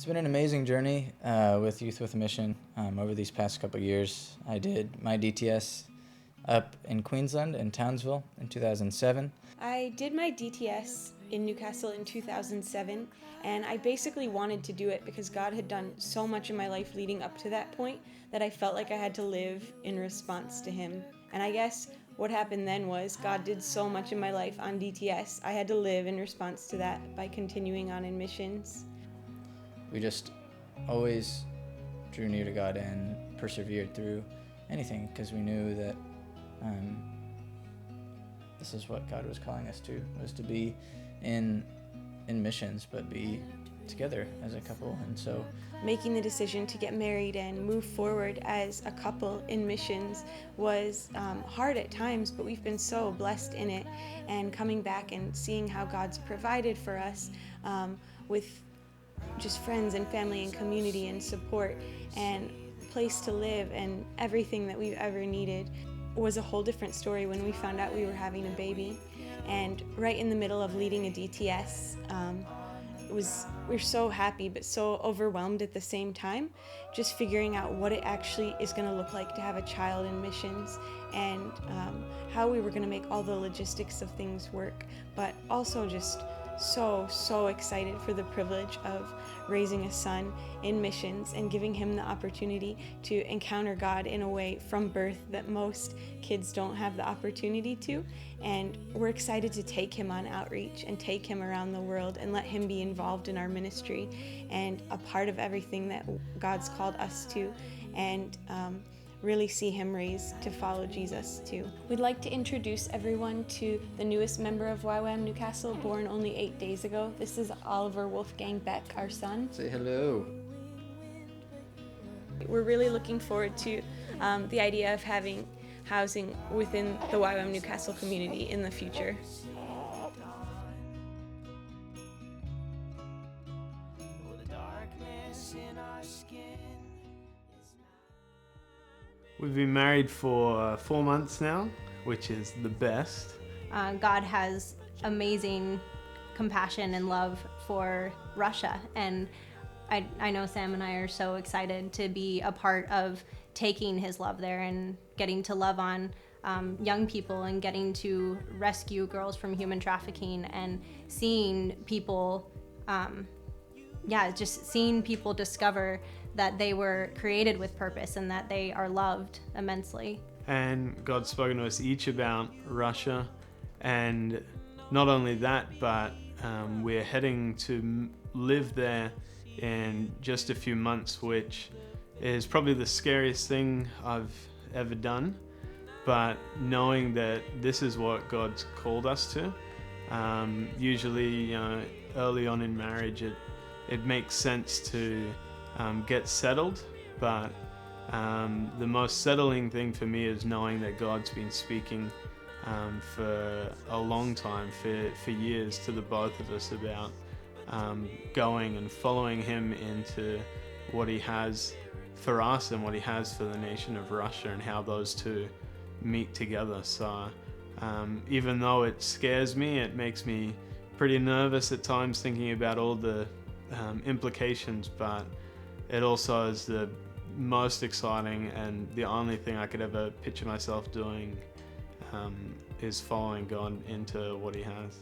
It's been an amazing journey with Youth with a Mission over these past couple of years. I did my DTS up in Queensland in Townsville in 2007. I did my DTS in Newcastle in 2007, and I basically wanted to do it because God had done so much in my life leading up to that point that I felt like I had to live in response to Him. And I guess what happened then was God did so much in my life on DTS, I had to live in response to that by continuing on in missions. We just always drew near to God and persevered through anything because we knew that this is what God was calling us to, was to be in missions, but be together as a couple. And so making the decision to get married and move forward as a couple in missions was hard at times, but we've been so blessed in it, and coming back and seeing how God's provided for us with just friends and family and community and support and place to live and everything that we've ever needed was a whole different story when we found out we were having a baby. And right in the middle of leading a DTS, we're so happy but so overwhelmed at the same time, just figuring out what it actually is going to look like to have a child in missions, and how we were going to make all the logistics of things work, but also just so excited for the privilege of raising a son in missions and giving him the opportunity to encounter God in a way from birth that most kids don't have the opportunity to. And we're excited to take him on outreach and take him around the world and let him be involved in our ministry and a part of everything that God's called us to, and really see him raised to follow Jesus too. We'd like to introduce everyone to the newest member of YWAM Newcastle, born only 8 days ago. This is Oliver Wolfgang Beck, our son. say hello. We're really looking forward to the idea of having housing within the YWAM Newcastle community in the future. We've been married for 4 months now, which is the best. God has amazing compassion and love for Russia, and I know Sam and I are so excited to be a part of taking his love there and getting to love on young people and getting to rescue girls from human trafficking and seeing people, just seeing people discover that they were created with purpose and that they are loved immensely. And God's spoken to us each about Russia, and not only that, but we're heading to live there in just a few months, which is probably the scariest thing I've ever done. But knowing that this is what God's called us to, usually early on in marriage it makes sense to get settled, but the most settling thing for me is knowing that God's been speaking for a long time, for years, to the both of us about going and following him into what he has for us and what he has for the nation of Russia, and how those two meet together. So even though it scares me, it makes me pretty nervous at times thinking about all the implications, but it also is the most exciting, and the only thing I could ever picture myself doing is following God into what he has.